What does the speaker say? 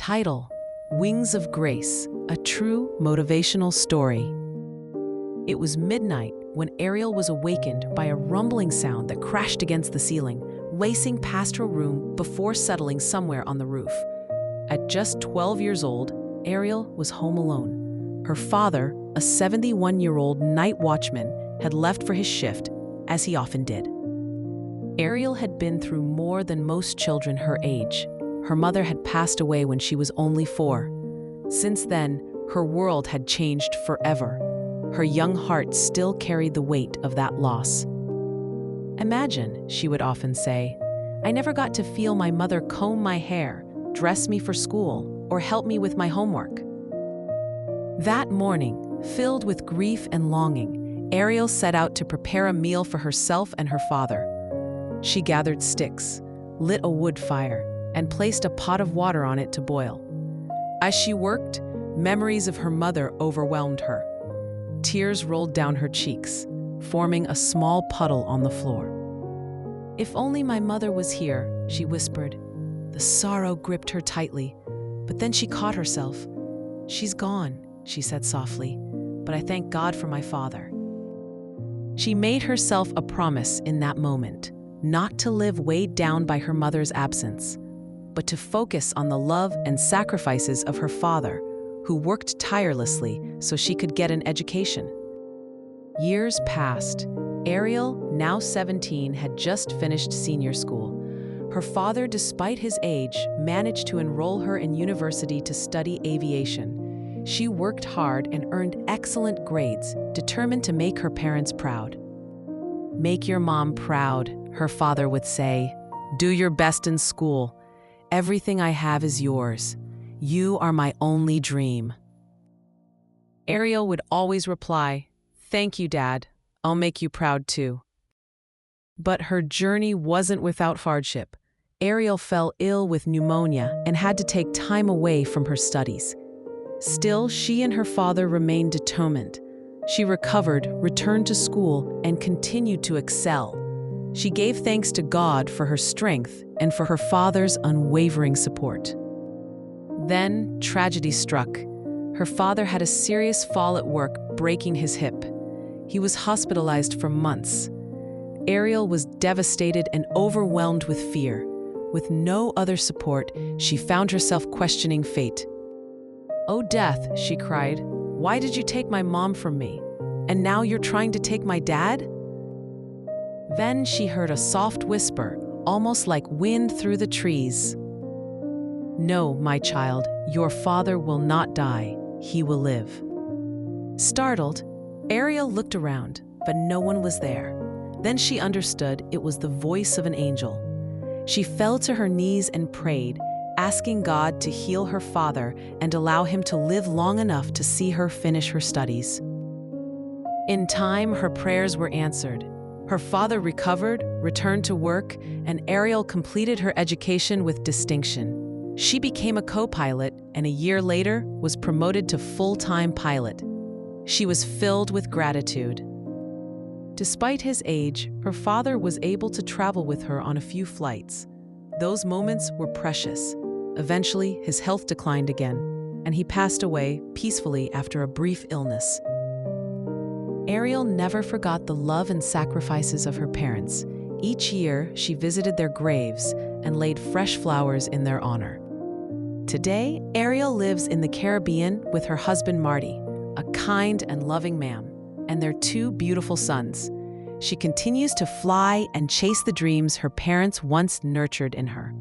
Title: Wings of Grace, a true motivational story. It was midnight when Ariel was awakened by a rumbling sound that crashed against the ceiling, racing past her room before settling somewhere on the roof. At just 12 years old, Ariel was home alone. Her father, a 71-year-old night watchman, had left for his shift, as he often did. Ariel had been through more than most children her age. Her mother had passed away when she was only 4. Since then, her world had changed forever. Her young heart still carried the weight of that loss. "Imagine," she would often say, "I never got to feel my mother comb my hair, dress me for school, or help me with my homework." That morning, filled with grief and longing, Ariel set out to prepare a meal for herself and her father. She gathered sticks, lit a wood fire, and placed a pot of water on it to boil. As she worked, memories of her mother overwhelmed her. Tears rolled down her cheeks, forming a small puddle on the floor. "If only my mother was here," she whispered. The sorrow gripped her tightly, but then she caught herself. "She's gone," she said softly, "but I thank God for my father." She made herself a promise in that moment, not to live weighed down by her mother's absence, but to focus on the love and sacrifices of her father, who worked tirelessly so she could get an education. Years passed. Ariel, now 17, had just finished senior school. Her father, despite his age, managed to enroll her in university to study aviation. She worked hard and earned excellent grades, determined to make her parents proud. "Make your mom proud," her father would say. "Do your best in school. Everything I have is yours. You are my only dream." Ariel would always reply, "Thank you, Dad. I'll make you proud too." But her journey wasn't without hardship. Ariel fell ill with pneumonia and had to take time away from her studies. Still, she and her father remained determined. She recovered, returned to school, and continued to excel. She gave thanks to God for her strength and for her father's unwavering support. Then, tragedy struck. Her father had a serious fall at work, breaking his hip. He was hospitalized for months. Ariel was devastated and overwhelmed with fear. With no other support, she found herself questioning fate. "Oh, death," she cried, "why did you take my mom from me? And now you're trying to take my dad?" Then she heard a soft whisper, almost like wind through the trees. "No, my child, your father will not die. He will live." Startled, Ariel looked around, but no one was there. Then she understood it was the voice of an angel. She fell to her knees and prayed, asking God to heal her father and allow him to live long enough to see her finish her studies. In time, her prayers were answered. Her father recovered, returned to work, and Ariel completed her education with distinction. She became a co-pilot and a year later was promoted to full-time pilot. She was filled with gratitude. Despite his age, her father was able to travel with her on a few flights. Those moments were precious. Eventually, his health declined again, and he passed away peacefully after a brief illness. Ariel never forgot the love and sacrifices of her parents. Each year, she visited their graves and laid fresh flowers in their honor. Today, Ariel lives in the Caribbean with her husband Marty, a kind and loving man, and their 2 beautiful sons. She continues to fly and chase the dreams her parents once nurtured in her.